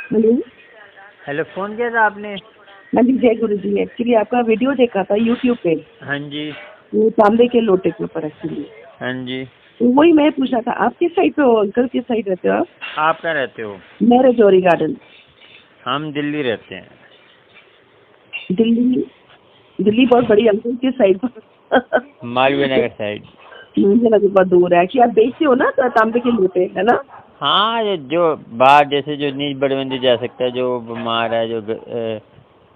Hello. Hello, phone किया था आपने? हाँ जी, जय गुरु जी। एक्चुअली आपका वीडियो देखा था यूट्यूब पे, हाँ जी। वो तांबे के लोटे के ऊपर एक्चुअली। हाँ जी। तो वही मैं पूछना था, आप किस साइड पे हो अंकल? किस साइड रहते हो आप? आप कहाँ रहते हो? मैं रजौरी गार्डन। हम दिल्ली रहते हैं। दिल्ली? दिल्ली बहुत बड़ी अंकल, किस साइड पर? मालवीय नगर साइड। मुझे लगा बहुत दूर है। एक्चुअली आप बेचते हो ना तांबे के लोटे, है ना? हाँ, ये जो बाहर जैसे जो नीच बड़े बंदे जा सकता है, जो बीमार है, जो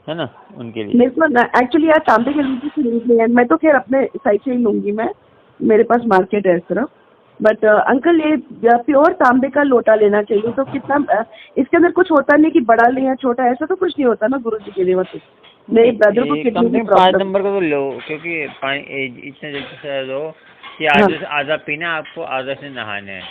है ना, उनके लिए। मेरे को ना एक्चुअली यार तांबे के लोटे खरीदने हैं। मैं तो खैर अपने साइड से ही लूंगी मैं, मेरे पास मार्केट है इस तरफ। बट अंकल ये प्योर तांबे का लोटा लेना चाहिए, तो कितना इसके अंदर कुछ होता नहीं कि बड़ा ले या छोटा, ऐसा तो कुछ नहीं होता ना गुरु जी के लिए? मतलब मेरे ब्रदर को नहीं, कम किडनी से की कम 5 प्रॉब्लम। नंबर का तो लो, क्योंकि पानी इतने जल्दी से लो कि हाँ, आधा से आधा पीना, आपको आधा से नहाना है।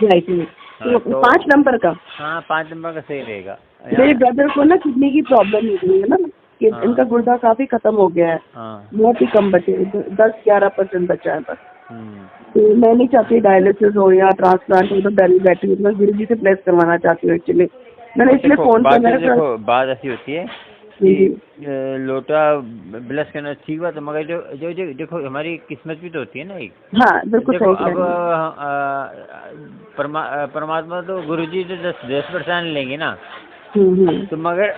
राइट। हाँ, तो तो 5 नंबर का। हाँ, 5 नंबर का सही रहेगा। मेरे यहाँ। ब्रदर को ना किडनी की प्रॉब्लम हो गई है ना, कि हाँ। इनका गुर्दा काफी खत्म हो गया है। हाँ। बहुत ही कम बचे, 10-11% बचा है बस। हम्म। तो मैं नहीं चाहती डायलिसिस हो या ट्रांसप्लांट हो, तो डर ही बैठी हूँ। मैं गुरु जी से प्लेस करवाना चाहती हूँ एक्चुअली। मैंने इसलिए फोन किया। मेरे को बात ऐसी होती है कि जी। लोटा ब्लश करना ठीक बात है, मगर जो जो जो देखो, हमारी किस्मत भी तो होती है ना एक। हाँ, बिल्कुल देखो सही कह अब रहे हैं। परमात्मा तो गुरुजी तो 10% लेंगे ना, हम्म। तो मगर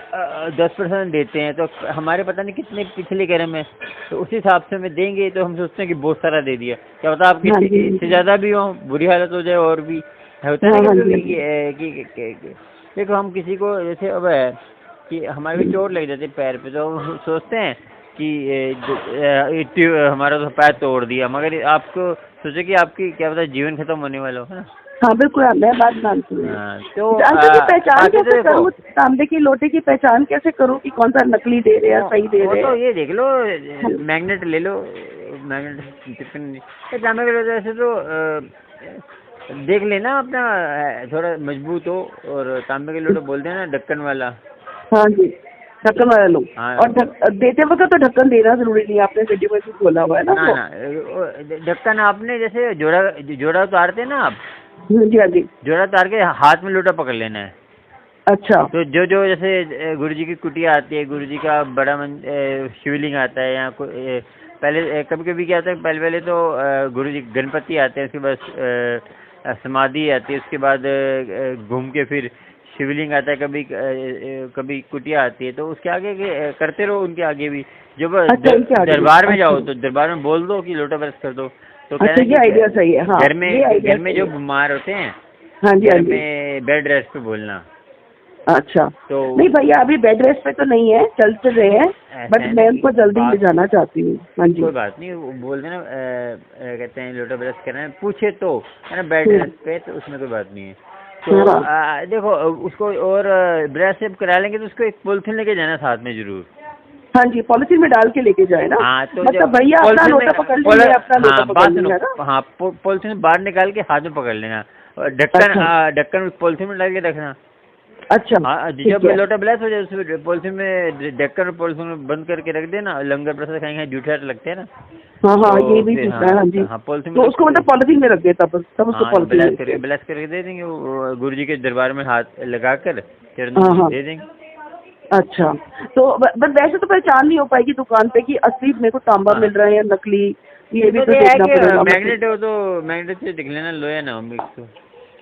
10% देते हैं, तो हमारे पता नहीं कितने पिछले कर्म है, तो उस हिसाब से हमें देंगे। तो हम सोचते हैं कि बहुत सारा दे दिया, क्या पता आपके हाँ जी। इससे ज़्यादा भी हो, बुरी हालत हो जाए और भी होता है हाँ ना हाँ कभी जी, हाँ कभी जी। देखो हम किसी को जैसे अब है कि हमारे भी चोट लग जाती है पैर पे, तो हम सोचते हैं कि हमारा तो पैर तोड़ दिया, मगर आपको सोचे कि आपकी क्या पता जीवन खत्म होने वाला हो, है ना। हाँ बिल्कुल, मैं बात मानती हूँ। हाँ, तो अच्छा, अंकल की पहचान बाकी तो कैसे देखो, करूँ? तांबे के लोटे की पहचान कैसे करूँ कि कौन सा नकली दे रहे हैं, सही दे वो रहे तो हैं? ये देख लो, हाँ। मैग्नेट ले लो। मैग्नेट चिपकन नहीं, तांबे की वजह से तो देख लेना अपना, थोड़ा मजबूत हो। और तांबे के लोटे बोलते हैं ना, ढक्कन वाला। हाँ जी, ढक्कन वाला लो। हाँ। और देते वक्त तो ढक्कन देना जरूरी नहीं है, आपने वीडियो में भी बोला हुआ है ना ना वो। ना, ढक्कन आपने जैसे जोड़ा जोड़ा उतारते हैं ना आप, हाँ जी, हाँ जी। जोड़ा उतार के हाथ में लोटा पकड़ लेना है। अच्छा। तो जो जो जैसे गुरु जी की कुटिया आती है, गुरु जी का बड़ा शिवलिंग आता है, या पहले कभी कभी क्या होता है, पहले पहले तो गुरु जी गणपति आते हैं, उसके बाद समाधि आती है, उसके बाद घूम के फिर शिवलिंग आता है, कभी कभी कुटिया आती है, तो उसके आगे करते रहो, उनके आगे भी। जब अच्छा, इनके आगे। दरबार में जाओ अच्छा। तो दरबार में बोल दो कि लोटा ब्रश कर दो, तो अच्छा, कहना ये कि आइडिया सही है। हाँ, ये आइडिया घर में सही जो है। बीमार होते हैं, हाँ जी, हाँ घर जी। में बेड रेस्ट पे बोलना। अच्छा। तो नहीं भैया, अभी बेड रेस्ट पे तो नहीं है, चल रहे हैं। ऐसा बट है ना मैं कि उनको जल्दी ले बात, जाना चाहती हूँ। हाँ जी। कोई बात नहीं, वो बोल देना, कहते हैं लोटा ब्रश करना है, पूछे तो, है ना, बेड हम्म। रेस्ट पे, तो उसमें कोई बात नहीं है। तो हाँ। देखो उसको, और ब्रश जब करा लेंगे तो उसको एक पॉलिथीन लेके जाना साथ में जरूर। हाँ जी, पॉलिथीन में डाल के लेके जाए ना। हाँ, तो मतलब जब भैया अपना पॉलिथीन में लोटा पकड़ ले, मैं अपना लोटा हाँ, पकड़ बात लूंगा सुनो। ना। हाँ, पॉलिथीन बाहर निकाल के हाथ में पकड़ लेना, और अच्छा। ढक्कन पॉलिथीन में डाल के रखना। अच्छा, हाँ, ठीक जब है। लोटा ब्लास्ट हो जाए, उसमें पॉलिथीन में ढक्कन और पॉलिथीन में बंद करके रख देना। लंगर प्रसाद खाएंगे, जूठे आटे लगते हैं ना, हाँ हाँ, ये तो भी फिर पूछना है। हाँ जी। हाँ, पॉलिथीन में तो उसको मतलब पॉलिथीन में रख दे, तब उसको हाँ, पॉलिथीन में रख दे। ब्लास्ट करके दे देंगे, वो गुरु जी के दरबार में हाथ लगा कर हाँ हाँ। दे देंगे। अच्छा। तो बस वैसे तो पहचान नहीं हो पाएगी दुकान पे कि असली मेरे को तांबा हाँ, मिल रहा है या नकली, ये भी तो तो ये है देखना कि पड़ेगा मतलब। मैग्नेट हो तो मैग्नेट से दिख लेना, लोया ना हो मिक्स हो।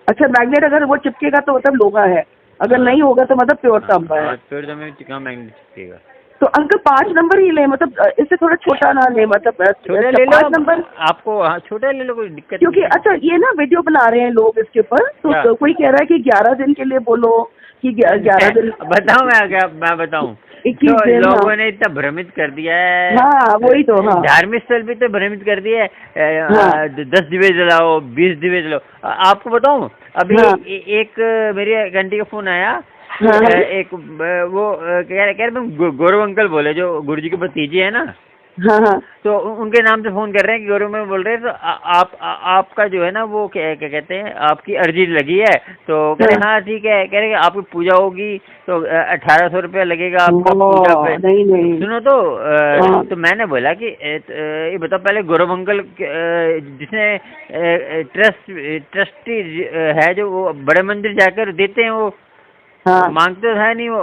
अच्छा, मैग्नेट अगर वो चिपकेगा तो मतलब लोहा है, अगर हाँ। नहीं होगा तो मतलब प्योर हाँ, तांबा है। हाँ, पेड़ तो में कहाँ मैग्नेट चिपकेगा। तो अंकल 5 नंबर ही ले, मतलब इससे थोड़ा छोटा ना ले, मतलब छोटा अच्छा ले लो 5 नंबर। आपको, हाँ, छोटा ले लो, कोई दिक्कत क्योंकि नहीं है। अच्छा, ये ना वीडियो बना रहे हैं लोग इसके ऊपर, क्या? तो कोई कह रहा है कि 11 दिन के लिए बोलो, कि 11 दिन, बताऊं मैं क्या, मैं बताऊं, जो 21 दिन। हाँ लोगों ने इतना भ्रमित कर दिया है, हाँ, वही तो। हाँ धार्मिक स्थल भी तो भ्रमित कर दिया हाँ है। 10 दिवे जलाओ, 20 दिवे जलाओ। आपको बताऊं, अभी हाँ एक मेरी घंटी का फोन आया कि हाँ हाँ एक वो कह रहे गौरव अंकल बोले, जो गुरु जी के भतीजे है ना, हाँ हाँ। तो उनके नाम से फोन कर रहे हैं कि गौरव में बोल रहे हैं, तो आपका जो है ना, वो क्या क्या कहते हैं, आपकी अर्जी लगी है, तो कह रहे हाँ। हाँ ठीक है, कह रहे कि आपकी पूजा होगी तो 1800 रुपया लगेगा आपका पूजा पे। नहीं नहीं। सुनो तो हाँ तो मैंने बोला कि ये बताओ पहले, गौरव अंकल जिसने ट्रस्टी है, जो वो बड़े मंदिर जाकर देते हैं, वो हाँ मांगते तो है नहीं वो,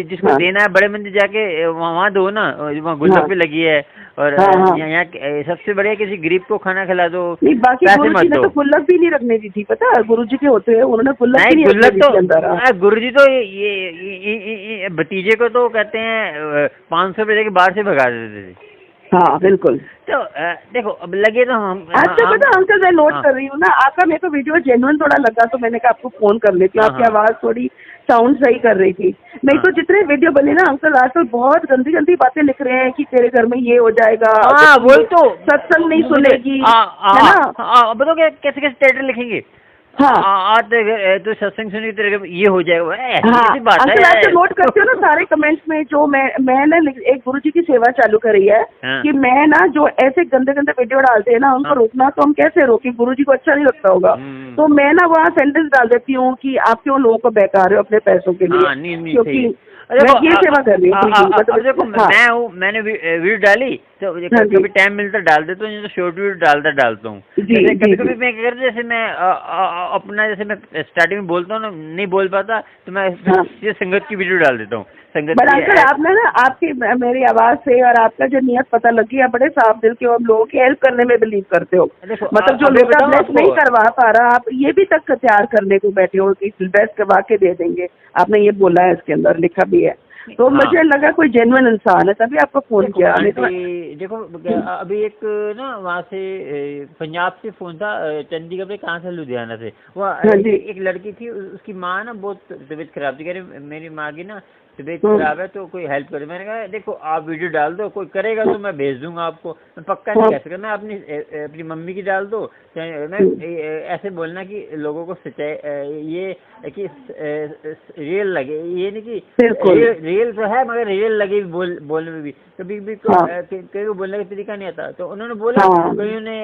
जिसको हाँ देना है बड़े मंदिर जाके वहाँ दो ना, वहाँ गुल्लक हाँ भी लगी है। और हाँ हाँ। यहाँ सबसे बढ़िया किसी गरीब को खाना खिला दो, नहीं, बाकी पैसे गुरु मत जी ने दो। तो गुल्लक भी नहीं रखने दी थी, पता है, गुरु जी के होते हुए उन्होंने गुल्लक भी नहीं नहीं रखने गुल्लक दी तो थी अंदर। हाँ गुरु जी तो ये भतीजे को तो कहते हैं 500 रुपये देके बाहर से भगा देते थे। हाँ बिल्कुल। तो देखो अब लगे तो हम अच्छा पता अंकल, मैं नोट हाँ कर रही हूँ ना, आपका मेरे को वीडियो जेन्युइन थोड़ा लगा तो मैंने कहा आपको फोन कर लेती हूँ, हाँ आपकी हाँ आवाज़ थोड़ी साउंड सही कर रही थी। नहीं हाँ तो जितने वीडियो बने ना अंकल, आजकल बहुत गंदी गंदी बातें लिख रहे हैं कि तेरे घर में ये हो जाएगा, हाँ, अगर तू वही ये तो सत्संग नहीं मुझे सुनेगी, है ना। बताओ कैसे कैसे टाइटल लिखेंगे। हाँ आज तो सत्संग सुनी तेरे को ये हो जाएगा, ऐसी हाँ कैसी बात अंकल, आप है। जो नोट करते हो ना सारे कमेंट्स में, जो मैंने एक गुरु जी की सेवा चालू करी है हाँ कि मैं ना जो ऐसे गंदे गंदे वीडियो डालते हैं ना उनको हाँ रोकना, तो हम कैसे रोकें, गुरु जी को अच्छा नहीं लगता होगा। तो मैं ना वहाँ सेंटेंस डाल देती हूँ कि आप क्यों लोगों को बहका रहे हो अपने पैसों के लिए, हाँ, नहीं नहीं सही क्योंकि है। मैं ये सेवा कर रही हूँ अब बिल्कुल, मतलब देखो हाँ मैं हूँ, मैंने वीडियो डाली तो हाँ जी कभी टाइम मिलता डाल देता हूँ, नहीं तो शॉर्ट वीडियो डालता हूँ। जी जैसे जी कभी जी। कभी मैं क्या करता हूँ, जैसे मैं अपना जैसे मैं स्टार्टिंग में बोलता हूँ ना, नहीं बोल पाता तो मैं हाँ ये संगत की वीडियो डाल देता हूँ। संगत बट की अंकल आपने ना, आपकी मेरी आवाज से और आपका जो नियत पता लगी है, बड़े साफ दिल के हो, आप लोगों की हेल्प करने में बिलीव करते हो। देखो मतलब जो अभी लोटा बताऊँ ब्लेस नहीं आपको, करवा पा रहा, आप ये भी तक तैयार करने को बैठे हो कि ब्लेस करवा के दे देंगे, आपने ये बोला है, इसके अंदर लिखा भी है। तो हाँ मुझे लगा कोई जेन्युइन इंसान है, तभी आपको फोन देखो किया। नहीं तो आंटी देखो अभी एक ना वहाँ से पंजाब से फोन था, चंडीगढ़ पे, कहाँ से, लुधियाना से। वो हाँ जी एक लड़की थी, उसकी माँ ना बहुत तबीयत खराब थी, कह रही मेरी माँ की ना तबीयत हाँ खराब है तो कोई हेल्प करे। मैंने कहा देखो आप वीडियो डाल दो, कोई करेगा तो मैं भेज दूंगा आपको, मैं पक्का नहीं हाँ कह सकता। मैं अपनी मम्मी की डाल दो, मैं ऐसे बोलना कि लोगों को सच्चाई ये कि रियल लगे, ये नहीं कि बिल्कुल रियल तो है मगर रियल लगे बोलने में भी कभी भी हाँ कई को बोलने का तरीका नहीं आता। तो उन्होंने बोला, हाँ कईयों ने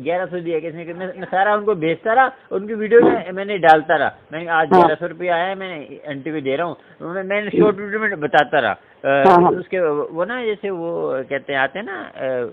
1100 दिया, किसी ने, मैं सारा उनको भेजता रहा, उनकी वीडियो में मैंने डालता रहा। मैंने आज हाँ 1100 रुपये आया है, मैंने आंटी को दे रहा हूँ, मैंने शॉर्ट वीडियो में बताता रहा। हाँ हाँ उसके वो ना जैसे वो कहते हैं आते हैं ना,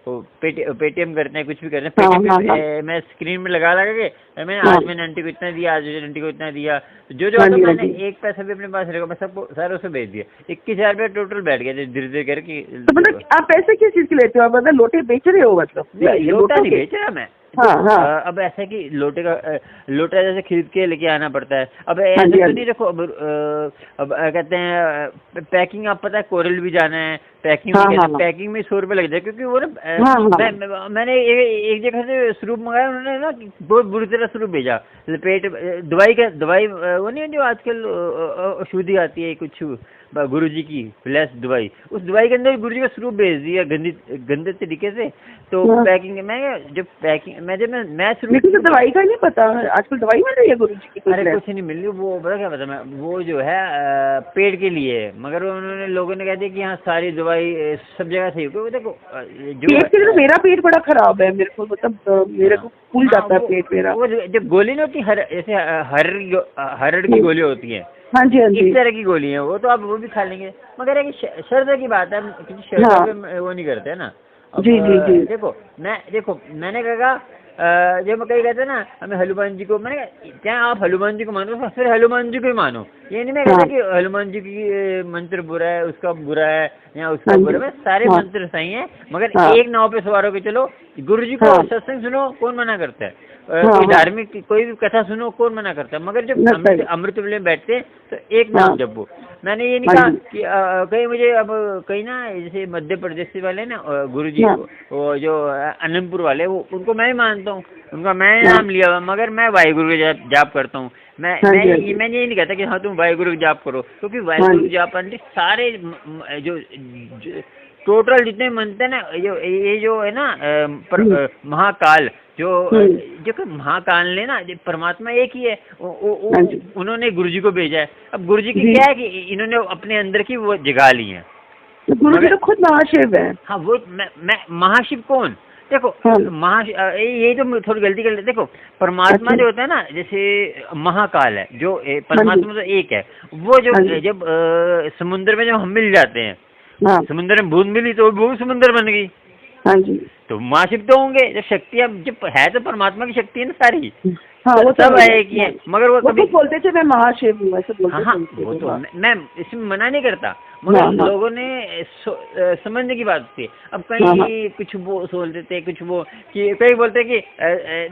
वो पेटीएम करते हैं, कुछ भी करते हैं, हाँ पेटीएम हाँ हाँ पे मैं स्क्रीन में लगा के हाँ आज मैंने आंटी को इतना दिया, आज मैंने आंटी को इतना दिया, जो हाँ आता जी हाँ मैंने जी। एक पैसा भी अपने पास रखा, मैं सबको सारों से भेज दिया। 21,000 रुपये टोटल बैठ गया धीरे धीरे करके। तो मतलब आप पैसे किस चीज के लेते हो, मतलब लोटे बेच रहे हो, मतलब नहीं, ये लोटा लोटों नहीं के? बेच रहा मैं। हाँ हाँ अब ऐसा है कि लोटा जैसे खरीद के लेके आना पड़ता है। अब हाँ ऐसा जी हाँ तो जी नहीं, देखो अब कहते हैं पैकिंग, आप पता है कोरल भी जाना है, पैकिंग हाँ भी हाँ कहते हैं, पैकिंग में 100 रुपये लग जाए, क्योंकि वो ना हाँ हाँ मैंने एक जगह से स्वरूप मंगाया, उन्होंने ना बहुत बुरी तरह स्वरूप भेजा, पेट दवाई वो नहीं जो आजकल औषधि आती है कुछ गुरु जी की ब्लेस दवाई, उस दवाई के अंदर गुरु जी का स्वरूप भेज दिया गंदे तरीके से। तो हाँ। पैकिंग मैं लेकिन तो दवाई का नहीं पता, आजकल दवाई मिल रही है गुरु जी की कुछ अरे है? कुछ नहीं मिल रही, वो बड़ा क्या पता मैं, वो जो है पेट के लिए है, मगर उन्होंने लोगों ने कह दिया कि हाँ सारी दवाई सब जगह सही हो। देखो जो पेट के लिए तो मेरा पेट बड़ा खराब है, मेरे को मतलब मेरे को फूल जाता है पेट मेरा। वो जब गोली नहीं होती, जैसे हरड़ की गोली होती है, हाँ जी हाँ जी इस तरह की गोली है वो, तो आप वो भी खा लेंगे, मगर है कि शर्त की बात है, किसी शर्त हाँ। पे वो नहीं करते है ना। अब जी जी जी देखो मैंने कहा जब मैं कहीं कहते ना हमें हनुमान जी को, मैंने कहा क्या आप हनुमान जी को मानो तो फिर हनुमान जी को ही मानो, ये नहीं मैं कहता हाँ। कि हनुमान जी की मंत्र बुरा है, उसका बुरा है या उसका हाँ बुरा है, सारे हाँ। मंत्र सही हैं, मगर हाँ। एक नाव पे सवार होकर चलो। गुरु जी को हाँ। सत्संग सुनो, कौन मना करता है? हाँ, कोई हाँ। धार्मिक कोई भी कथा सुनो, कौन मना करता है? मगर जब अमृत वेले में बैठते हैं तो एक नाम हाँ। जपो। मैंने ये नहीं हाँ कहा जी। कि कहीं मुझे अब कहीं ना जैसे मध्य प्रदेश से वाले ना गुरु जी हाँ। वो जो अनंतपुर वाले, वो उनको मैं ही मानता हूँ, उनका मैं हाँ। नाम लिया हुआ, मगर मैं वाहिगुरु का जाप करता हूँ। मैं हाँ मैं जी, हाँ जी। मैं ये नहीं कहता कि हाँ तुम वाहिगुरु का जाप करो, क्योंकि वाहिगुरु का जाप आंटी सारे जो टोटल जितने मंत्र हैं ना, ये जो है ना महाकाल जो महाकाल ने ना, परमात्मा एक ही है, उन्होंने गुरु जी को भेजा है। अब गुरु जी की क्या है कि इन्होंने अपने अंदर की वो जगा ली है। गुरु जी तो खुद महाशिव है। हाँ वो मैं महाशिव कौन? देखो हाँ। ये तो थोड़ी गलती कर लेते। देखो परमात्मा जो होता है ना, जैसे महाकाल है जो परमात्मा तो एक है, वो जो जब समुद्र में जब हम मिल जाते हैं, हाँ। समुद्र में बूंद मिली तो वो समुद्र बन गई। हाँ जी। तो महाशिव तो होंगे जब शक्तियाँ, जब है तो परमात्मा की शक्ति है ना सारी। हाँ वो सब है एक ही है, मगर वो कभी तो बोलते थे मैं महाशिव हूँ, ऐसे बोलते हाँ थे। वो तो हाँ मैं इसमें मना नहीं करता, मगर हाँ लोगों ने समझने की बात थी। अब हाँ कहीं कुछ वो सोच देते, कुछ वो कि कई बोलते कि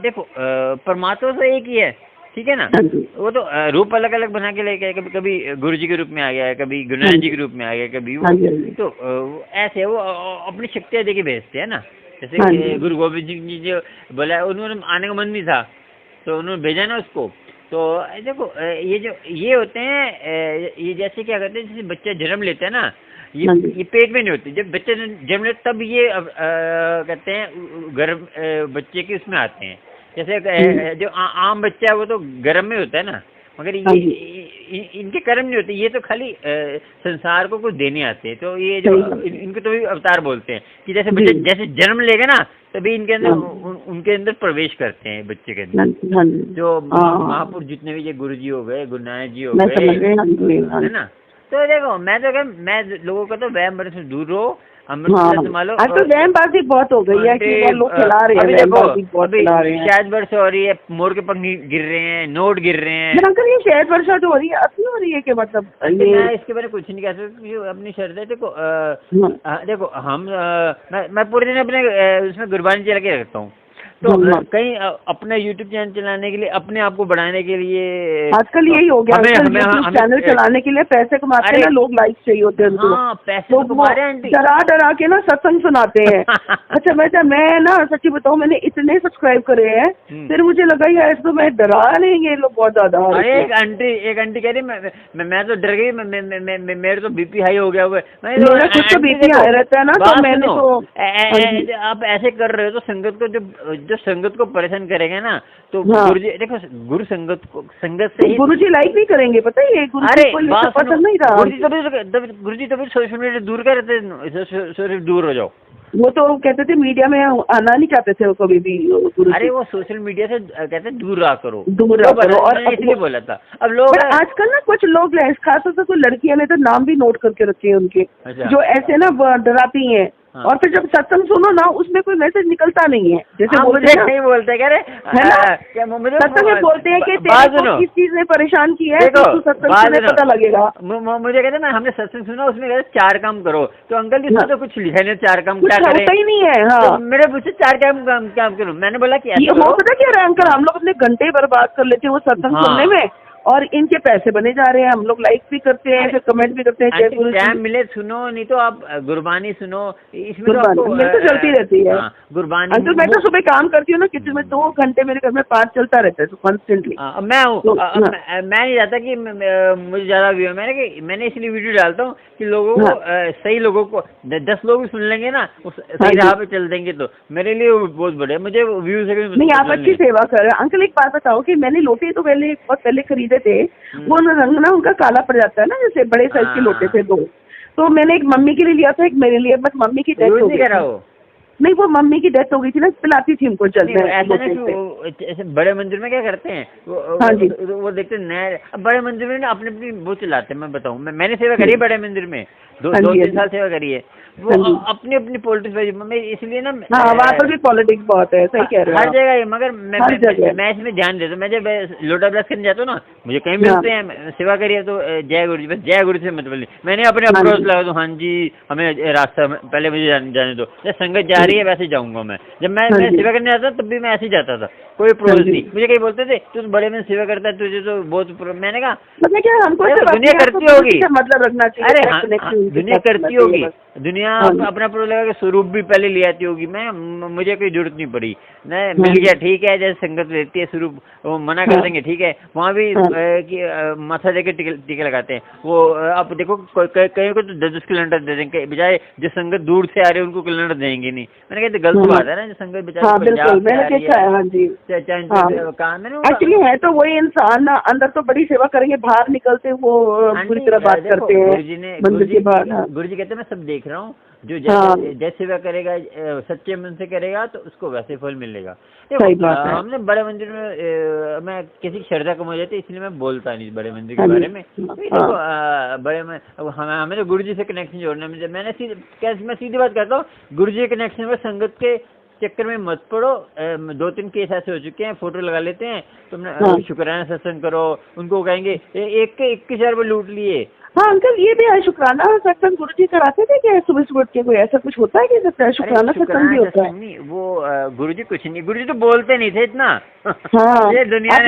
देखो परमात्मा तो एक ही है, ठीक है ना। हाँ जी। वो तो रूप अलग अलग बना के लेके, कभी कभी गुरु जी के रूप में आ गया है, कभी गुरु नानक जी के रूप में आ गया, कभी वो। हाँ जी, हाँ जी। तो ऐसे वो अपनी शक्तियाँ देके भेजते हैं ना। जैसे हाँ जी। गुरु गोविंद सिंह जी जो बोला, उन्होंने आने का मन नहीं था तो उन्होंने भेजा ना उसको। तो देखो ये जो ये होते हैं, ये जैसे क्या करते हैं, जैसे बच्चा जन्म लेता है ना, हाँ जी। ये पेट में नहीं होते, जब बच्चा जन्म लेता तब ये कहते हैं गर्भ बच्चे के उसमें आते हैं। जैसे जो आम बच्चा है वो तो गर्भ में होता है ना, मगर हाँ ये इनके कर्म नहीं होते, ये तो खाली संसार को कुछ देने आते हैं। तो ये जो इनको तो भी अवतार बोलते हैं कि जैसे बच्चा जैसे जन्म लेगा ना तभी इनके अंदर उनके अंदर प्रवेश करते हैं बच्चे के अंदर। हाँ जी। जो महापुरुष जितने भी, ये गुरु जी हो गए, गुरु नानक जी हो गए, है ना। तो देखो मैं लोगों का तो वहम भरम से दूर रहो, अमृत संभालो। आजकल वहमबाजी बहुत हो गई है कि वो लोग खिला रहे हैं, वहमबाजी बहुत खिला रहे हैं। शायद वर्षा हो रही है, मोर के पंख गिर रहे हैं, नोट गिर रहे हैं। अंकल ये शायद वर्षा जो हो रही है असली हो रही है कि मतलब ये, मैं इसके बारे में कुछ नहीं कह सकता, अपनी शर्त है। देखो देखो हम मैं पूरे दिन अपने उसमें गुरबानी चला के रखता हूँ। तो कहीं अपना यूट्यूब चैनल चलाने के लिए, अपने आप को बढ़ाने के लिए, आजकल यही हो गया। यूट्यूब चैनल चलाने के लिए पैसे कमाते हैं ना लोग, लाइक चाहिए होते हैं उनको। हाँ, पैसे तो कमा रहे हैं, डरा डरा के ना सत्संग सुनाते हैं। अच्छा मैं ना सच्ची बताऊं, मैंने इतने सब्सक्राइब करे हैं, फिर मुझे लगा यार तो मैं डरा लेंगे लोग बहुत ज्यादा। एक आंटी कह रही मैं तो डर गई, मेरे तो बीपी हाई हो गया हुआ है। मेरा खुद तो बीपी हाई रहता है ना, तो मैंने तो आप ऐसे कर रहे हो तो संगत को जो संगत को परेशान करेंगे ना, तो गुरु जी देखो, गुरु संगत से ही गुरु जी लाइक नहीं करेंगे, पता है गुरु जी को ये पसंद नहीं था। गुरु जी तभी सोशल मीडिया दूर कर रहे थे, सोशल दूर हो जाओ। वो तो कहते थे मीडिया में आना नहीं चाहते थे वो कभी भी गुरु। अरे वो सोशल मीडिया से कहते दूर रहा करो, दूर रहा करो। और इसलिए बोला था। अब लोग आजकल ना कुछ लोग खासतौर से कोई लड़कियां ने तो नाम भी नोट करके रखे हैं उनके, जो ऐसे ना डराती हैं। और फिर जब सत्संग सुनो ना, उसमें कोई मैसेज निकलता नहीं है। जैसे मुझे नहीं बोलते, कह रहे है ना, सत्संग में बोलते हैं कि तेरे को किस चीज ने परेशान किया है, तो सत्संग से पता लगेगा। मुझे कहते ना, हमने सत्संग सुना, उसमें कहते 4 काम करो। तो अंकल जी तो कुछ लिखा नहीं, 4 काम क्या करें, ही नहीं है। हाँ, मेरे पूछे 4 काम करूँ, मैंने बोला कि वो पता क्या रहा है अंकल, हम लोग अपने घंटे बर्बाद कर लेते हैं वो सत्संग सुनने में, और इनके पैसे बने जा रहे हैं। हम लोग लाइक भी करते हैं, फिर कमेंट भी करते हैं। टाइम मिले सुनो, नहीं तो आप गुरबानी सुनो, इसमें तो चलती रहती है। गुरबानी अंकल मैं तो सुबह काम करती हूँ ना किचन में, 2 घंटे मेरे घर में पाठ चलता रहता है कॉन्स्टेंटली। मैं हूँ मैं नहीं चाहता कि मुझे ज्यादा व्यू, मैंने इसलिए वीडियो डालता हूँ कि लोगों को सही लोगों को 10 लोग भी सुन लेंगे ना, सही राह पे चल देंगे, तो मेरे लिए बहुत बड़े, मुझे व्यू से नहीं। आप अच्छी सेवा कर रहे हैं अंकल। एक बात बताओ कि मैंने लोटे तो बहुत पहले खरीदे थे, वो रंग ना उनका काला पड़ जाता है ना, जैसे बड़े साइज के लोटे थे 2, तो मैंने एक मम्मी के लिए लिया था, एक मेरे लिए, बस मम्मी की डेथ हो गई। नहीं, वो मम्मी की डेथ हो गई थी ना, पिलाती थी उनको जल्दी। ऐसे बड़े मंदिर में क्या करते हैं वो देखते नए, बड़े मंदिर में ना अपने अपनी वो चलाते हैं। मैं बताऊँ, मैंने सेवा करी है बड़े मंदिर में, 2-3 साल सेवा करी है। वो अपनी अपनी पॉलिटिक्स में, इसलिए ना वहाँ पर भी पॉलिटिक्स बहुत है, सही कह रहे हो हर जगह है। मगर मैं इसमें ध्यान देता हूँ। मैं जब लोटा ब्लास करने जाता हूँ ना, मुझे कहीं मिलते हैं सेवा करिए तो जय गुरु जी, बस जय गुरु से मतलब नहीं, मैंने अपने अप्रोच लगा दो, हाँ जी हमें रास्ता पहले मुझे जाने दो, जब संगत जा रही है वैसे जाऊंगा मैं। जब मैं सेवा करने जाता तब भी मैं ऐसे ही जाता था, कोई अप्रोच नहीं। मुझे कहीं बोलते थे तू बड़े में सेवा करता है, तुझे तो बहुत, मैंने कहा हमको दुनिया करती होगी, मतलब रखना चाहिए। अरे हाँ, दुनिया करती होगी, दुनिया अपना प्रो लगा स्वरूप भी पहले ले आती होगी। मुझे कोई जरूरत नहीं पड़ी, मैं मिल गया ठीक है, जैसे संगत लेती है स्वरूप, वो मना कर देंगे ठीक है, वहाँ भी माथा देके टीके लगाते हैं। वो आप देखो कहीं को तो 10 किलोमीटर दे देंगे, बजाय जो संगत दूर से आ रही है उनको किलोमीटर देंगे नहीं। मैंने कहा गलत बात है ना, जो संगत एक्चुअली है तो वही इंसान ना, अंदर तो बड़ी सेवा करेंगे, बाहर निकलते वो पूरी तरह बात करते हैं। गुरु जी कहते मैं सब देख रहा हूँ, जो हाँ। जैसे सेवा करेगा, सच्चे मन से करेगा तो उसको वैसे फल मिलेगा। सही बात है। हमने बड़े मंदिर में मैं किसी की श्रद्धा कम हो जाती है इसलिए मैं बोलता नहीं बड़े मंदिर के हाँ जी, बारे में। हाँ। देखो बड़े में अब हमें तो गुरु जी से कनेक्शन जोड़ना है। मैं सीधी बात करता हूँ, गुरु जी के कनेक्शन में संगत के चक्कर में मत पड़ो। 2-3 केस ऐसे हो चुके हैं, फोटो लगा लेते हैं, तुमने हाँ। शुक्राना सत्संग करो, उनको कहेंगे एक के 21,000 रुपये लूट लिए। हाँ अंकल, ये भी है शुक्राना सत्संग गुरु जी कराते थे क्या सुबह सुबह उठ के? कोई ऐसा कुछ होता है कि शुक्राना सत्संग भी होता है? नहीं, वो गुरु जी कुछ नहीं, गुरु जी तो बोलते नहीं थे इतना। हाँ। ये दुनिया आप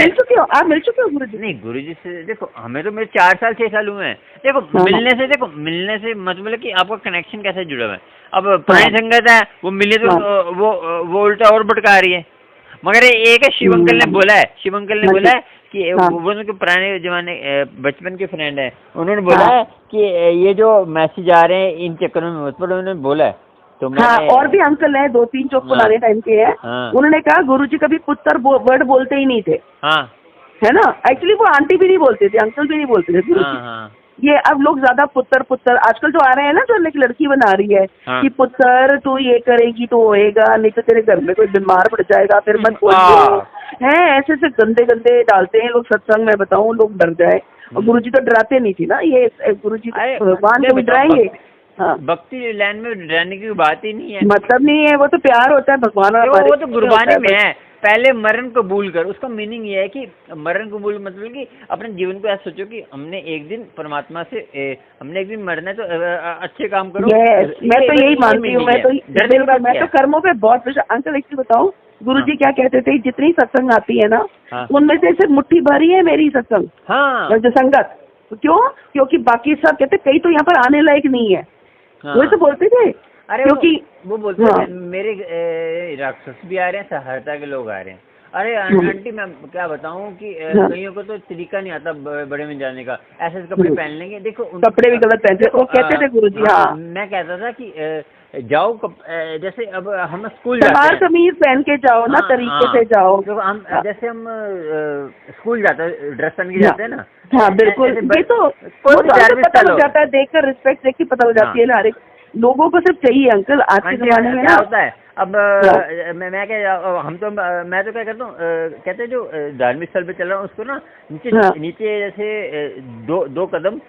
मिल चुके हो गुरु जी? नहीं, गुरु जी से देखो हमें तो मेरे 4 साल 6 साल हुए हैं। देखो हाँ। मिलने से मतलब कि आपका कनेक्शन कैसे जुड़ा हुआ है। अब पुरानी संगत है, वो मिले तो वो उल्टा और भटका रही है। मगर एक है शिव अंकल ने बोला है कि हाँ। वो उनके पुराने जमाने बचपन के फ्रेंड है, उन्होंने बोला है कि ये जो मैसेज आ रहे हैं इन चक्करों में मत पड़ो, उन्होंने बोला है। तो हाँ, और भी अंकल है 2-3 जो पुराने टाइम के हैं, उन्होंने कहा गुरु जी कभी पुत्र वर्ड बोलते ही नहीं थे। हाँ, है ना? एक्चुअली वो आंटी भी नहीं बोलते थे, अंकल भी नहीं बोलते थे गुरु जी। हाँ, ये अब लोग ज्यादा पुत्र आजकल जो आ रहे हैं ना, जो एक लड़की बना रही है कि पुत्र तू ये करेगी तो होएगा, नहीं तो तेरे घर में कोई बीमार पड़ जाएगा, फिर मत बोलियो। है ऐसे से गंदे डालते हैं लोग सत्संग में, बताऊं लोग डर जाए। और गुरु जी तो डराते नहीं थी ना, ये गुरु जी भगवान को डराएंगे। हाँ, भक्ति लाइन में डराने की बात ही नहीं है, मतलब नहीं है, वो तो प्यार होता है भगवान और वो तो गुरबानी में है। पहले मरण कबूल कर, उसका मीनिंग ये है कि मरण कबूल मतलब कि अपने जीवन को ऐसा सोचो कि हमने एक दिन परमात्मा से हमने एक दिन मरना है, तो अच्छे काम करो। मैं तो यही मानती हूँ। मैं तो कर्मों पे बहुत विश्वास। अंकल एक चीज बताऊँ, गुरुजी क्या कहते थे, जितनी सत्संग आती है ना, उनमें से सिर्फ मुट्ठी भर ही है मेरी सत्संग। हाँ, जो संगत, क्यों? क्योंकि बाकी सब कहते कई तो यहाँ पर आने लायक नहीं है। वो तो बोलते थे। अरे क्योंकि वो बोलते थे मेरे राक्षस भी आ रहे हैं, सहारता के लोग आ रहे हैं। अरे आंटी मैं क्या बताऊं कि कईयों को तो तरीका नहीं आता बड़े में जाने का, ऐसे कपड़े पहन लेंगे। देखो कपड़े भी गलत पहनते, वो कहते थे गुरुजी। हाँ, मैं कहता था कि जाओ जैसे अब हम स्कूल जाते हैं, कमीज पहन के जाओ ना, तरीके से जाओ। देखो हम जैसे हम स्कूल जाते हैं, ड्रेस पहन के जाते हैं ना। हाँ बिल्कुल, ये तो पता लग जाता है, देखकर रिस्पेक्ट देख के पता लग जाती है ना। हर एक लोगों को सिर्फ चाहिए अंकल आज के जमाने में क्या होता है। अब मैं क्या मैं तो क्या करता हूँ, कहते हैं जो धार्मिक स्थल पे चल रहा हूँ उसको ना नीचे जैसे 2 कदम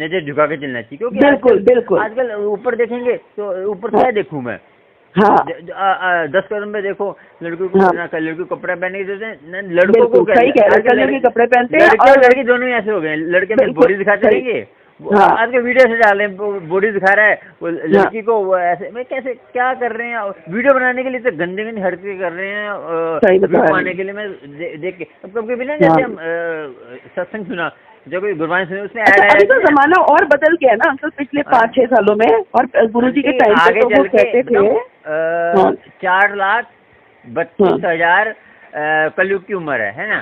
नजर झुका के चलना चाहिए, क्योंकि बिल्कुल आजकल ऊपर देखेंगे तो ऊपर क्या देखूं मैं। हाँ, 10 कदम पे देखो लड़कों को कपड़ा पहने के देते हैं, लड़कों को कपड़े पहनते हैं और लड़की दोनों ही ऐसे हो गए। लड़के में बॉडी दिखाते रहेंगे, आज के वीडियो से डाल रहे हैं, बॉडी दिखा रहा है वो लड़की को, वो ऐसे मैं कैसे क्या कर रहे हैं, वीडियो बनाने के लिए तो गंदे हरकतें कर रहे हैं, व्यू पाने के लिए। मैं देख के कभी भी ना, जैसे हम सत्संग सुना, जो कोई गुरबानी सुनी, उसमें ऐड आया। तो जमाना और बदल गया ना अंकल पिछले 5-6 सालों में, और गुरुजी के टाइम पे तो वो कहते थे 4,32,000 कलयुग की उम्र है ना,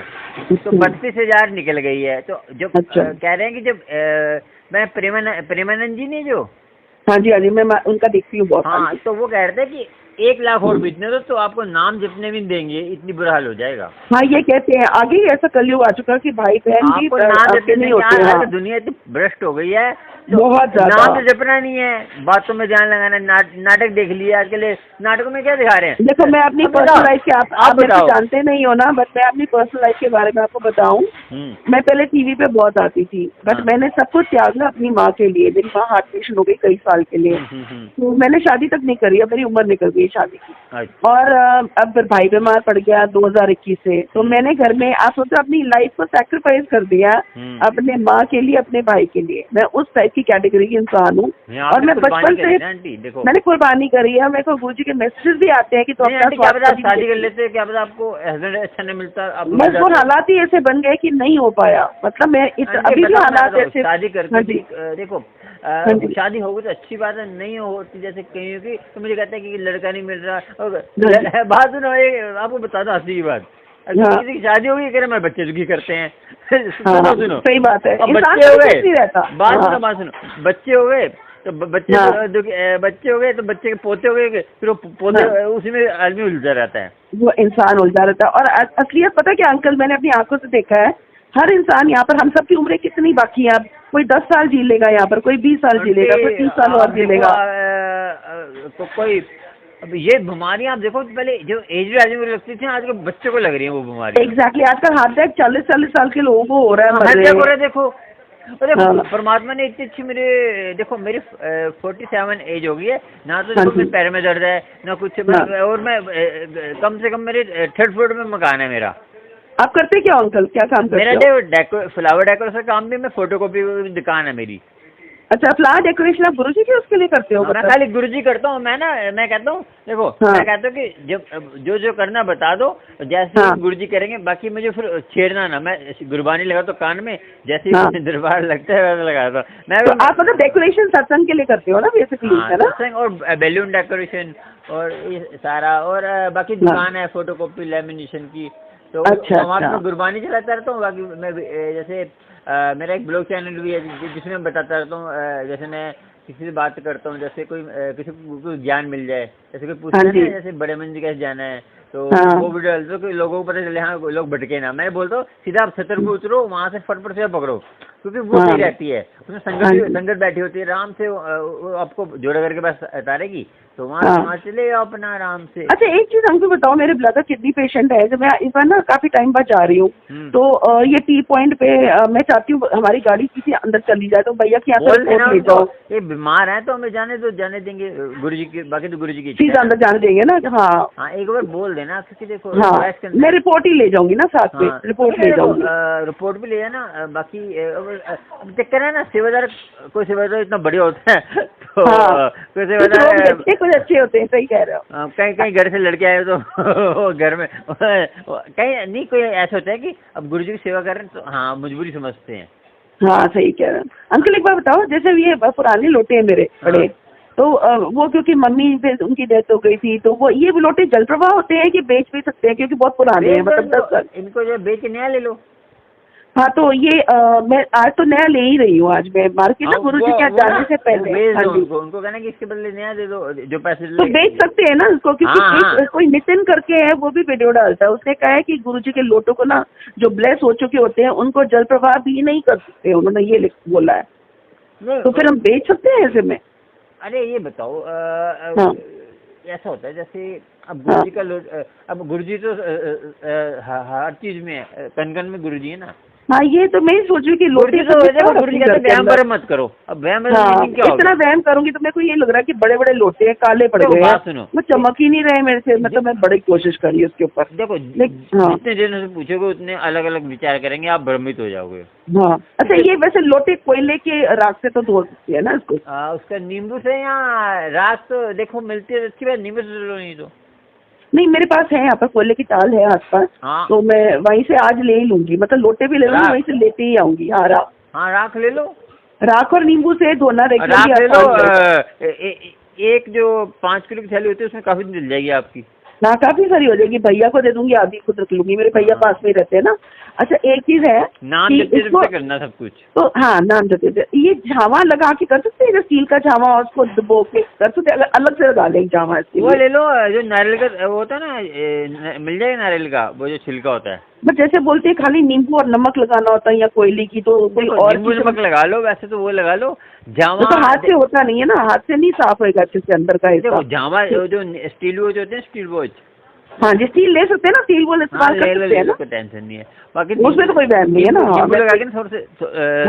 तो 32,000 निकल गई है। तो जब कह रहे हैं कि जब मैं प्रेमानंद जी ने जो, हाँ जी मैं उनका देखती हूँ बहुत। हाँ, तो वो कह रहे थे कि 1 लाख और बीतने दो तो आपको नाम जितने भी देंगे इतनी बुरा हाल हो जाएगा। हाँ, ये कहते हैं आगे ही ऐसा कलयुग आ चुका कि भाई बहन भी नाम जपने नहीं होते। दुनिया इतनी भ्रष्ट हो गई है, बहुत ज्यादा। नाम तो जपना नहीं है, बातों में ध्यान लगाना। नाटक देख लिया आजकल, नाटकों में क्या दिखा रहे हैं। देखो मैं अपनी पर्सनल लाइफ के, आप बताओ, जानते नहीं हो ना, बट मैं अपनी पर्सनल लाइफ के बारे में आपको बताऊं। मैं पहले टीवी पे बहुत आती थी, बट मैंने सब कुछ त्यागा अपनी माँ के लिए। मेरी माँ हार्ट पेशेंट हो गई कई साल के लिए, तो मैंने शादी तक नहीं करी, अब मेरी उम्र निकल गई शादी की। और अब फिर भाई बीमार पड़ गया 2021 से, तो मैंने घर में, आप सोचो, अपनी लाइफ को सैक्रिफाइस कर दिया अपने माँ के लिए, अपने भाई के लिए। मैं उस टाइप की कैटेगरी की इंसान हूँ, और मैं बचपन से मैंने कुर्बानी करी है। मेरे को गुरुजी के मैसेजेस भी आते हैं कि तो अपना शादी कर लेते, क्या पता आपको हस्बैंड अच्छा नहीं मिलता। बस वो हालात ही ऐसे बन गए कि नहीं हो पाया। मतलब मैं अभी भी हालात ऐसे, शादी करके देखो शादी होगी तो अच्छी बात है, नहीं होती जैसे कहीं की, तो मुझे कहता है कि लड़का नहीं मिल रहा। बात सुनो, आपको बता दो हंसी की बात, किसी की शादी होगी, कह रहे मैं बच्चे दुखी करते हैं। सुनो सही बात है, बच्चे हो गए, बात सुनो, बच्चे हो गए तो बच्चे हो गए तो बच्चे के पोते हो गए, फिर वो पोते उसी में आदमी उलझा रहता है, वो इंसान उलझा रहता है। और असलियत पता है क्या अंकल, मैंने अपनी आंखों से देखा है, हर इंसान यहाँ पर, हम सब की उम्रें कितनी बाकी है अब, कोई 10 साल जी लेगा यहाँ पर, कोई 20 साल जी लेगा, कोई 30 साल और जी लेगा। तो कोई अब ये बीमारियां आप देखो, पहले जो एज आदमी को लगती थी, आजकल बच्चों को लग रही है वो बीमारी। एग्जैक्टली, आजकल हार्ट अटैक 40-40 साल के लोगों को हो रहा है, मर हार्ट रहे अटैक हो रहा हैं। है, देखो। और देखो हाँ परमात्मा ने इतनी अच्छी मेरे, देखो मेरी 47 एज हो गई है ना, तो हाँ देखो जी। मेरे पैर में दर्द है ना कुछ, हाँ। और मैं कम से कम मेरे 3rd फ्लोर में मकान है मेरा। आप करते क्या अंकल, क्या काम मेरा करते हो? फ्लावर डेकोरेशन काम भी, मैं फोटोकॉपी दुकान है मेरी। अच्छा, फ्लावर डेकोरेशन आप गुरुजी के उसके लिए करते हो? हाँ, मैं खाली गुरुजी करता हूँ। मैं कहता हूँ देखो, हाँ। मैं कहता हूँ कि जब जो करना बता दो, जैसे हाँ। गुरुजी करेंगे, बाकी मुझे फिर छेड़ना ना। मैं गुरबानी लगा तो कान में, जैसे ही हाँ। दरबार लगता है वैसे लगाता हूँ मैं। तो आप मतलब डेकोरेशन सत्संग के लिए करते हो ना बेसिकली, है ना? सत्संग और बैलून डेकोरेशन और ये सारा, और बाकी दुकान है फोटोकॉपी लेमिनेशन की, तो अच्छा, वहाँ पे अच्छा। मैं गुरबानी चलाता रहता हूँ। बाकी मैं जैसे मेरा एक ब्लॉग चैनल भी है जिसमें मैं बताता रहता हूँ, जैसे मैं किसी से बात करता हूँ, जैसे कोई किसी को ज्ञान मिल जाए, जैसे कोई पूछता हाँ है जी। ना, जैसे बड़े मंदिर कैसे जाना है, तो हाँ। वो वीडियो डालते हो कि लोगों को पता चले, हाँ लोग भटके ना। मैं बोलता हूँ सीधा आप छतरपुर उतरो, वहाँ से फटफट से पकड़ो, क्योंकि वो हाँ। सही रहती है, उसमें हाँ जी। संगत बैठी होती है, आराम से वो आपको जोड़ा करके बस उतारेगी, तो हाँ। वहाँ चले जाओ अपना आराम से। अच्छा, एक चीज हमको बताओ, मेरे ब्रदर किडनी पेशेंट है, जब मैं इस बार ना काफी टाइम बाद जा रही हूँ, तो ये टी पॉइंट पे मैं चाहती हूँ हमारी गाड़ी किसी अंदर चली जाए, तो भैया की यहाँ से बोल देना रिपोर्ट ले उनको, जाओ। ये बीमार है तो हमें जाने दो, जाने देंगे गुरुजी की, बाकी तो गुरुजी की चीज इच्छा है अंदर ना। जाने देंगे ना? हाँ हाँ, एक बार बोल देना, क्योंकि देखो हाँ, रिक्वेस्ट करना मैं है। रिपोर्ट ही ले जाऊंगी ना साथ में, हाँ, रिपोर्ट ले जाऊंगी। रिपोर्ट भी ले जाना। बाकी अब चक्कर है ना, सेवादार, कोई सेवादार इतना बढ़िया होता है तो हाँ, कोई कुछ लोग सेवादार कुछ अच्छे होते हैं, सही कह रहे हो। कहीं कहीं घर से लड़के आए तो घर में कहीं नहीं, कोई ऐसा होता है कि अब गुरुजी की सेवा कर रहे हैं, तो हाँ मजबूरी समझते हैं। हाँ सही कह रहे हैं अंकल। एक बार बताओ, जैसे ये पुराने लोटे हैं मेरे बड़े, तो वो क्योंकि मम्मी पे उनकी डेथ हो गई थी, तो वो ये लोटे जल प्रवाह होते हैं कि बेच भी सकते हैं, क्योंकि बहुत पुराने हैं, मतलब 10 साल। इनको जो बेच के नया ले लो। हाँ, तो ये मैं आज तो नया ले ही रही हूँ, आज मैं मार्केट ना गुरुजी के यहाँ जाने से पहले। हाँ जी। उनको कहना कि इसके बदले नया दे दो, जो पैसे तो बेच सकते हैं ना उसको, क्योंकि हाँ। एक कोई नितिन करके है, वो भी वीडियो डालता है, उसने कहा है कि गुरुजी के लोटों को ना जो ब्लेस हो चुके होते हैं उनको जल प्रवाह भी नहीं कर सकते, उन्होंने ये बोला है। तो फिर हम बेच सकते हैं ऐसे में? अरे ये बताओ, हाँ। ऐसा होता है जैसे अब गुरुजी का अब गुरुजी तो हर चीज में है, कन कन में गुरुजी है ना। हाँ, ये तो मैं ही सोच रही हूँ कि लोटे गुरुजी कहते हैं व्यायाम पर मत करो। अब व्यायाम क्या होगा? इतना व्यायाम करूंगी तो मेरे को ये लग रहा है कि बड़े बड़े लोटे हैं, काले पड़ गए हैं, सुनो, वो चमक ही नहीं रहे मेरे से, मतलब मैं बड़ी कोशिश कर रही हूँ उसके ऊपर। देखो हाँ। जितने जनों से पूछोगे उतने अलग अलग विचार करेंगे, आप भ्रमित हो जाओगे। हाँ। अच्छा, ये वैसे लोटे कोयले के राख से तो धो सकते हैं ना इसको? उसका नींबू से या राख तो देखो मिलती है, अच्छी बात, नींबू से लो नहीं तो। नहीं, मेरे पास है यहाँ पर कोयले की टाल है आसपास। हाँ। तो मैं वहीं से आज ले ही लूंगी, मतलब लोटे भी ले लूंगी, वहीं से लेते ही आऊंगी। हाँ, राख ले लो। राख और नींबू से धोना राख ले लो। एक जो 5 किलो की थैली होती है उसमें काफी मिल जाएगी आपकी। ना, काफी सारी हो जाएगी, भैया को दे दूंगी, आधी खुद रख लूंगी, मेरे भैया पास में ही रहते हैं ना। अच्छा, एक चीज है, नाम जपते करना सब कुछ। तो हाँ, नाम जपते, ये झावा लगा के कर सकते हैं, जो स्टील का झावा, उसको डुबो के कर सकते हैं, अलग से लगा लेंगे झावा इसके। वो ले लो जो नारियल का वो होता है ना, मिल जाएगा नारियल का, वो जो छिलका होता है। बट जैसे बोलते हैं खाली नींबू और नमक लगाना होता है, या कोयले की, तो कोई और नींबू नमक लगा लो, वैसे तो वो लगा लो। जावा तो हाथ से होता नहीं है ना, हाथ से नहीं साफ होएगा अच्छे से अंदर का हिस्सा। जावा जो स्टील वॉच होते हैं, स्टील वॉच, हाँ जी, स्टील ले सकते हैं ना, स्टील वॉच इस्तेमाल कर सकते हैं ना, कोई टेंशन नहीं है। बाकी उसमें तो कोई वहम नहीं है ना। नींबू लगा के थोड़े से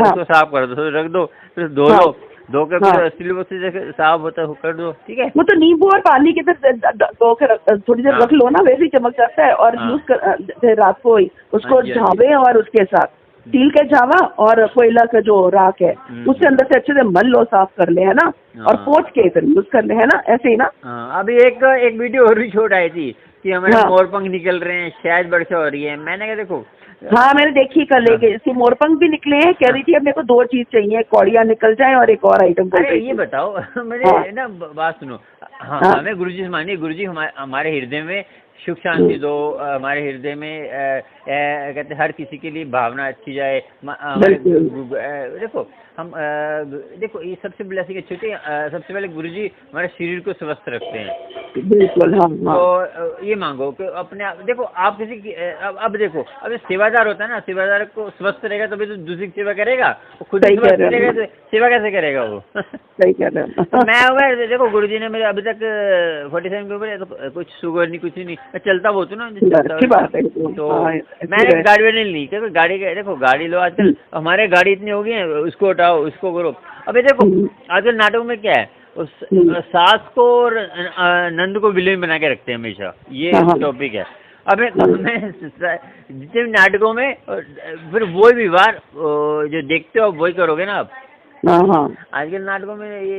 उसको साफ कर दो, रख दो, फिर धो लो, धो के फिर स्टील वॉच से साफ होता है कर दो, ठीक है। वो तो नींबू और पानी के अंदर धो के थोड़ी देर रख लो ना, वैसे ही चमक जाता है। और यूज कर रात को उसको झावे, और उसके साथ स्टील के झावा और कोयला का जो राख है उससे अंदर से अच्छे से मल लो, साफ कर ले, है ना, और पोंछ के फिर यूज कर ले, है ना, ऐसे ही ना। अभी एक वीडियो और भी छोड़ आई थी कि हमारे मोरपंख निकल रहे हैं, शायद वर्षा हो रही है। मैंने कहा देखो, हाँ मैंने देखी कल, इसके मोरपंख भी निकले हैं, कह रही थी अब मेरे को 2 चीज चाहिए, कौड़ियाँ निकल जाए और एक और आइटम। अरे ये बताओ मेरे ना बात सुनो। हाँ, हमें गुरुजी से मानिए, गुरुजी हमारे हृदय में सुख शांति दो, हमारे हृदय में कहते हैं हर किसी के लिए भावना अच्छी जाए। हमारे देखो हम देखो ये सबसे ब्लेसिंग अच्छी है, सबसे पहले गुरुजी हमारे शरीर को स्वस्थ रखते हैं। बिल्कुल। हाँ, तो ये मांगो कि अपने आप देखो, आप किसी की अब देखो, अब सेवादार होता है ना, सेवादार को स्वस्थ रहेगा तभी तो दूसरी की सेवा करेगा, वो खुद ही स्वस्थ रहेगा तो सेवा कैसे करेगा वो। सही कह रहे हैं। मैं हुआ देखो गुरुजी ने मेरे अभी तक 47 के ऊपर तो कुछ शुगर नहीं, कुछ नहीं, मैं चलता बहुत हूँ ना, अच्छी बात है। तो मैंने गाड़ी वाड़ी नहीं ली, क्योंकि गाड़ी देखो गाड़ी लो आजकल, हमारे गाड़ी इतनी हो गई है, उसको हटाओ उसको करो। अबे देखो आजकल नाटक में क्या है, उस सास को और नंद को विलेन बना के रखते हैं हमेशा, ये टॉपिक है। अबे मैं जितने नाटकों में फिर वही व्यवहार जो देखते हो वही करोगे ना आप। आजकल नाटकों में ये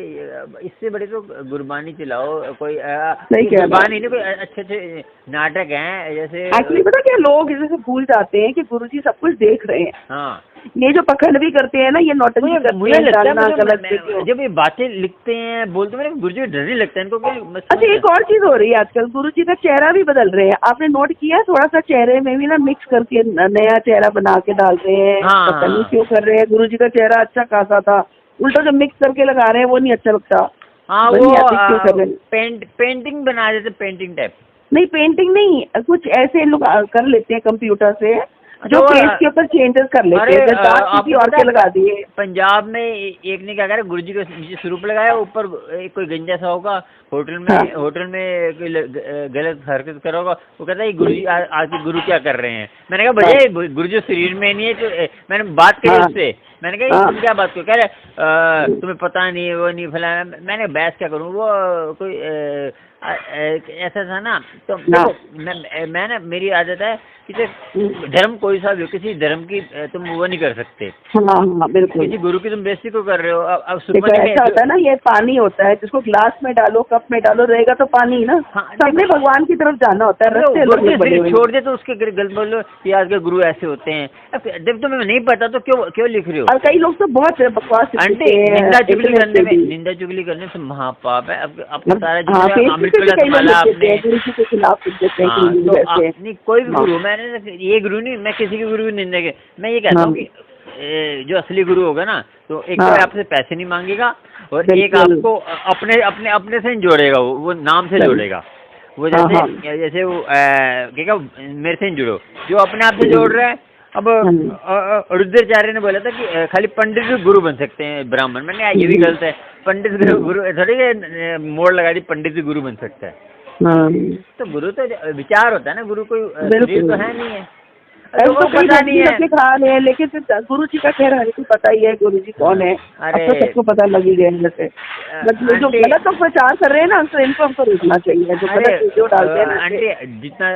इससे बड़े तो गुरबानी चलाओ, कोई गुरबानी नहीं, कोई अच्छे अच्छे नाटक हैं जैसे। एक्चुअली पता क्या, लोग जैसे भूल जाते हैं कि गुरुजी सब कुछ देख रहे हैं। हाँ, ये जो पखंड भी करते हैं ना, ये नौटंकी करते हैं, जब ये बातें लिखते हैं बोलते हैं, गुरुजी डर नहीं लगता है इनको। अच्छा, एक और चीज हो रही है आजकल, गुरुजी का चेहरा भी बदल रहे हैं। आपने नोट किया, थोड़ा सा चेहरे में भी ना मिक्स करके नया चेहरा बना के डाल रहे हैं। पता नहीं क्यों कर रहे हैं। गुरुजी का चेहरा अच्छा खासा था, उल्टा जो मिक्स करके लगा रहे हैं वो नहीं अच्छा लगता। हाँ, वो पेंटिंग बना देते, पेंटिंग टाइप। नहीं, पेंटिंग नहीं, कुछ ऐसे लोग कर लेते हैं कंप्यूटर से, जो फेस के ऊपर चेंजेस कर लेते हैं, किसी और के लगा दिए। पंजाब में एक ने क्या करा, गुरुजी को नीचे स्वरूप लगाया, ऊपर कोई गंजा सा होगा, होटल में गलत हरकत करा होगा, वो कहता है गुरुजी आज के गुरु क्या कर रहे हैं। मैंने कहा भैया गुरुजी शरीर में नहीं है, तो मैंने बात करी उससे, मैंने कहा तुम क्या बात करो, कह रहे तुम्हें पता नहीं है, वो नहीं फैलाना। मैंने बहस क्या करूँ, वो कोई ऐसा था ना। तो देखो मैं मेरी आदत है कि धर्म कोई सा भी हो, किसी धर्म की तुम वो नहीं कर सकते। बिल्कुल। किसी गुरु की तुम बेइज्जती को कर रहे हो। अब ऐसा होता है ना, ये पानी होता है जिसको ग्लास में डालो, कप में डालो, रहेगा तो पानी ना। सबने भगवान की तरफ जाना होता है, रास्ते छोड़ दे तो उसके गलत बोलो कि आज के गुरु ऐसे होते हैं। जब तुम्हें नहीं पता तो क्यों लिख रहे हो। और कई लोग तो बहुत बकवास निंदा चुगली करने से महापाप है। अपना सारा कोई भी गुरु, मैंने ये गुरु नहीं, मैं किसी के गुरु की निंदा के, मैं ये कहता हूँ कि जो असली गुरु होगा ना, तो एक तो आपसे पैसे नहीं मांगेगा, और एक आपको अपने से जोड़ेगा, वो नाम से जोड़ेगा। वो जैसे वो क्या मेरे से जुड़ो, जो अपने आप से जोड़ रहा है। अब रुद्राचार्य ने बोला था कि खाली पंडित भी गुरु बन सकते हैं ब्राह्मण। मैंने ये भी गलत है, पंडित गुरु थोड़ी मोड़ लगा दी, पंडित भी गुरु बन सकता है। तो गुरु तो विचार होता है ना, गुरु कोई शरीर तो है नहीं है, तो वो पता नहीं है खा रहे हैं। लेकिन गुरु जी का चेहरा है, पता ही है गुरु जी कौन है। अरे तो सबको पता लग ही गया जैसे, जो गलत तो प्रचार कर रहे हैं ना, तो इनको हमको रोकना चाहिए। जो गलत वीडियो डालते हैं ना, आंटी जितना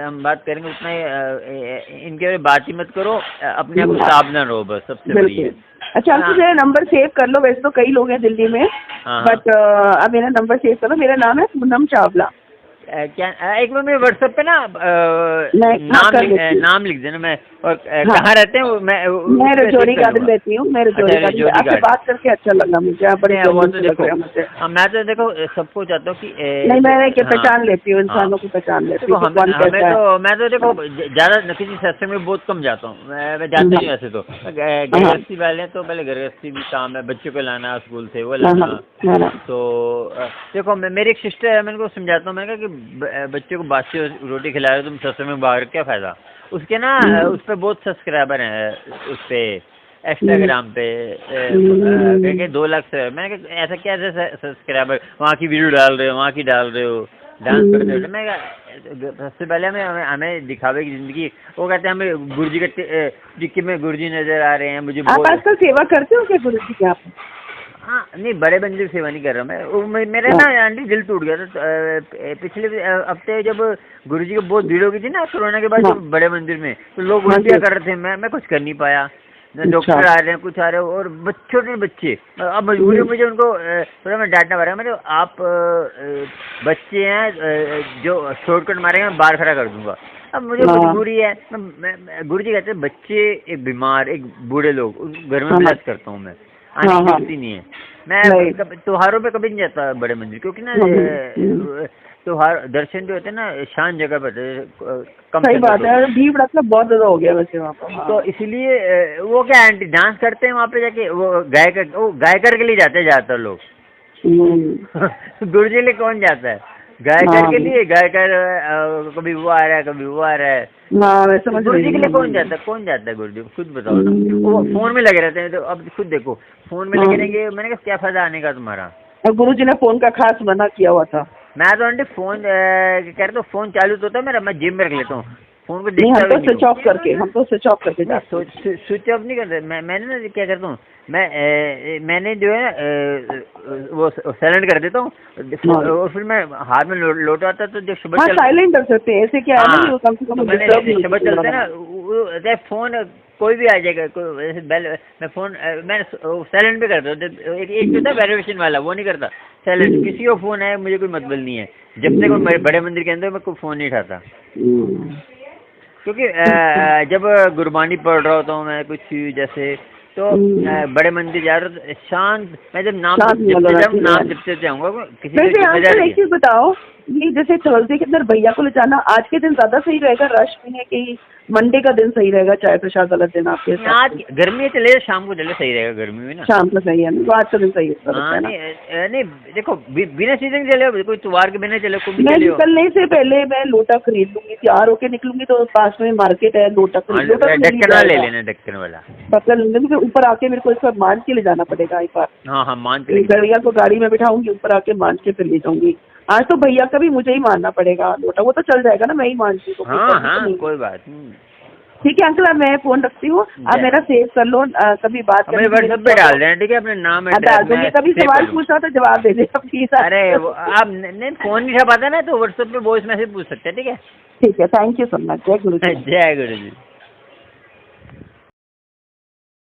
हम बात करेंगे उतना इनके बात ही मत करो, अपने आप को सावधान रहो, बस सबसे बड़ी है। अच्छा, आप मेरा नंबर सेव कर लो। वैसे तो कई लोग हैं दिल्ली में, बट अब मेरा नंबर सेव करो। मेरा नाम है पूनम चावला। क्या एक बार मेरे व्हाट्सएप पे ना नाम लिख देना। मैं और कहाँ रहते हैं मैं रजौरी गार्डन रहती हूँ। मैं रजौरी गार्डन, आपसे बात करके अच्छा लगा मुझे। वो तो देखो मैं तो देखो सबको चाहता हूँ कि नहीं, मैं पहचान लेती हूँ, इंसानों को पहचान लेती हूँ। मैं तो देखो ज्यादा किसी सत्संग में बहुत कम जाता हूँ, मैं जानता नहीं वैसे तो। गृहस्थी वाले तो पहले गृहस्थी भी काम है, बच्चों को लाना स्कूल से, वो लाना। तो देखो मेरी एक सिस्टर है, मैं उनको समझाता हूँ। मैंने कहा कि बच्चों को बासी रोटी खिला रहे हो तुम सत्संग में, बाहर क्या फायदा। उसके ना उस पर बहुत सब्सक्राइबर हैं, उस पे इंस्टाग्राम पे 2 लाख से। मैंने कहा ऐसा क्या सब्सक्राइबर, वहाँ की वीडियो डाल रहे हो, वहाँ की डाल रहे हो, डांस करते हो। मैं सबसे पहले हमें दिखावे की जिंदगी। वो कहते हैं हमें गुरु जी के में गुरु जी नजर आ रहे हैं। मुझे आप आजकल सेवा करते हो क्या गुरु जी की? आप हाँ नहीं, बड़े मंदिर की सेवा नहीं कर रहा मैं। मेरा ना आंटी दिल टूट गया था पिछले हफ्ते, जब गुरुजी को बहुत भीड़ हो गई थी ना कोरोना के बाद, जब बड़े मंदिर में तो लोग उल्टियाँ कर रहे थे, मैं कुछ कर नहीं पाया। डॉक्टर आ रहे हैं, कुछ आ रहे हो, और छोटे बच्चे। अब मजबूरी मुझे उनको थोड़ा मैं डांटना पड़ रहा है। मैं आप बच्चे हैं जो शॉर्टकट मारेंगे, मैं बाहर खड़ा कर दूंगा। अब मुझे मजबूरी है। गुरुजी कहते हैं बच्चे, एक बीमार, एक बूढ़े लोग, घर में ब्लेस करता हूँ मैं, आने की नहीं है। मैं त्योहारों पे कभी नहीं जाता बड़े मंदिर, क्योंकि ना त्योहार दर्शन जो होते हैं ना शांत जगह पर कम सही बात संगत है, भीड़ भड़का बहुत ज्यादा हो गया वैसे वहाँ पर। हाँ। तो इसीलिए वो क्या आंटी डांस करते हैं वहाँ पे जाके, वो गायकर के लिए जाते हैं ज्यादातर लोग। गुरु जी के लिए कौन जाता है? गायकर हाँ। के लिए, गायकर कभी वो आ रहा है कभी वो आ रहा है। हाँ मैं समझ गुरु जी रही के लिए हूँ। कौन जाता है? कौन जाता है गुरु जी? खुद बताओ ना। वो फोन में लगे रहते हैं, तो अब खुद देखो फोन में लगे रहेंगे, मैंने कहा क्या फायदा आने का तुम्हारा। और गुरु जी ने फोन का खास मना किया हुआ था। मैं तो आंटी फोन कह रहे तो फोन चालू तो होता है मेरा, मैं जिम में रख लेता हूँ फोन को, नहीं, देखता हम तो भी स्विच नहीं ऑफ करके, हम तो स्विच ऑफ करके जाते हैं। स्विच ऑफ नहीं करते। मैंने ना क्या करता हूँ, मैंने जो है वो साइलेंट कर देता हूँ, और फिर मैं हाथ में लोटा आता तो जब सुबह हाँ साइलेंट कर सकते हैं, ऐसे क्या है ना, हाँ, कम से कम तो मैंने डिस्टर्ब नहीं सुबह चलते ना होता। फोन कोई भी आ जाएगा, कोई ऐसे बेल, मैं फोन मैं साइलेंट पे करता हूँ। एक जो था वेरिफिकेशन वाला वो नहीं करता, साइलेंट। किसी को फोन है मुझे कोई मतलब नहीं है, जब तक मैं बड़े मंदिर के अंदर मैं कोई फोन नहीं उठाता। क्योंकि जब गुरबानी पढ़ रहा होता हूँ मैं कुछ जैसे, तो बड़े मंदिर जा रहा हूँ शांत, मैं जब नाम जपते जाऊँगा किसी वैसे को आजकल एक चीज बताओ, ये जैसे थर्सडे के अंदर भैया को ले जाना आज के दिन ज्यादा सही रहेगा रश में है, कि मंडे का दिन सही रहेगा चाय प्रसाद वाला दिन आपके साथ? आज गर्मी में चले, शाम को चले सही रहेगा, गर्मी में ना शाम को सही है ना, तो आज का दिन सही है। हाँ नहीं देखो बिना सीजन चले, कोई त्योहार के बिना चले, कोई भी मैं चले। निकलने से पहले मैं लोटा खरीद लूंगी, तैयार होके निकलूंगी तो पास में मार्केट है, लोटा खरीद, लोटा ढक्कन वाला ले लेना, ढक्कन वाला पकड़ लेंगे, फिर ऊपर आके मेरे को इसका मान के ले जाना पड़ेगा एक बार। हाँ हाँ मान के भैया को गाड़ी में बिठाऊंगी, ऊपर आके मान के फिर ले जाऊंगी। आज तो भैया का भी मुझे ही मानना पड़ेगा लोटा, वो तो चल जाएगा ना, मैं ही मानती हूँ। हाँ हाँ कोई बात नहीं। ठीक है अंकल, अब मैं फोन रखती हूँ, आप मेरा सेव कर लो, कभी बात मेरे व्हाट्सएप पे डाल देना, ठीक है? अपने नाम डाल दूंगी, कभी सवाल पूछा तो जवाब दे देना प्लीज। अरे आप नहीं फोन नहीं उठा पाता ना, तो व्हाट्सएप पे वॉइस मैसेज पूछ सकते हैं, ठीक है? ठीक है, थैंक यू सो मच। जय गुरु जी। जय गुरु जी।